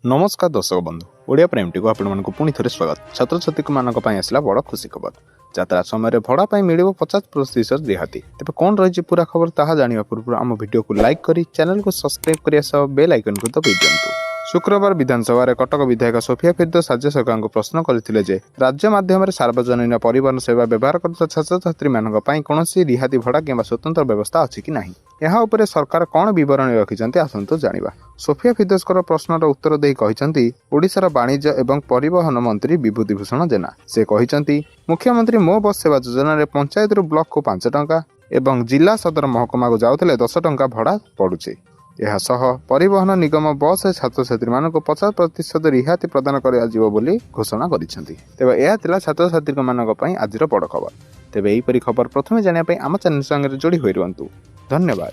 नमस्कार दर्शक बंधु ओडिया प्रेमटी को आपण पुणी थे स्वागत। छात्र छात्री मान आसला बड़ खुशी खबर। यात्रा समय भड़ा मिल 50% रिहाती। तेज कौन रही पूरा खबर ताहा जानिबा पूर्व आम वीडियो को लाइक करी चैनल को सब्सक्राइब करिया सह बेल आइकन को दबाई दियंतु। शुक्रवार विधानसभा रे कटक विधायक सोफिया फिरदौस राज्य सरकार को प्रश्न करथिले जे राज्य माध्यम सार्वजनिक परिवहन सेवा व्यवहार करता छात्र छात्री मानक पई कोनोसी रिहाती भड़ा किंबा स्वतंत्र व्यवस्था अछि कि नाही। ଏହା ଉପରେ ସରକାର କ'ଣ ବିବରଣୀ ରଖିଛନ୍ତି ଆସନ୍ତୁ ଜାଣିବା। ସୋଫିଆ ଫିରଦୌସଙ୍କର ପ୍ରଶ୍ନର ଉତ୍ତର ଦେଇ କହିଛନ୍ତି ଓଡ଼ିଶାର ବାଣିଜ୍ୟ ଏବଂ ପରିବହନ ମନ୍ତ୍ରୀ ବିଭୂତିଭୂଷଣ ଜେନା। ସେ କହିଛନ୍ତି ମୁଖ୍ୟମନ୍ତ୍ରୀ ମୋ ବସ୍ ସେବା ଯୋଜନାରେ ପଞ୍ଚାୟତରୁ ବ୍ଲକକୁ 5 ଟଙ୍କା ଏବଂ ଜିଲ୍ଲା ସଦର ମହକୁମାକୁ ଯାଉଥିଲେ 10 ଟଙ୍କା ଭଡ଼ା ପଡୁଛି। ଏହାସହ ପରିବହନ ନିଗମ ବସ୍ରେ ଛାତ୍ରଛାତ୍ରୀମାନଙ୍କୁ 50% ରିହାତି ପ୍ରଦାନ କରାଯିବ ବୋଲି ଘୋଷଣା କରିଛନ୍ତି। ତେବେ ଏହା ଥିଲା ଛାତ୍ରଛାତ୍ରୀମାନଙ୍କ ପାଇଁ ଆଜିର ବଡ଼ ଖବର। ତେବେ ଏହିପରି ଖବର ପ୍ରଥମେ ଜାଣିବା ପାଇଁ ଆମ ଚ୍ୟାନେଲ ସଙ୍ଗରେ ଯୋଡ଼ି ହୋଇ ରୁହନ୍ତୁ। धन्यवाद।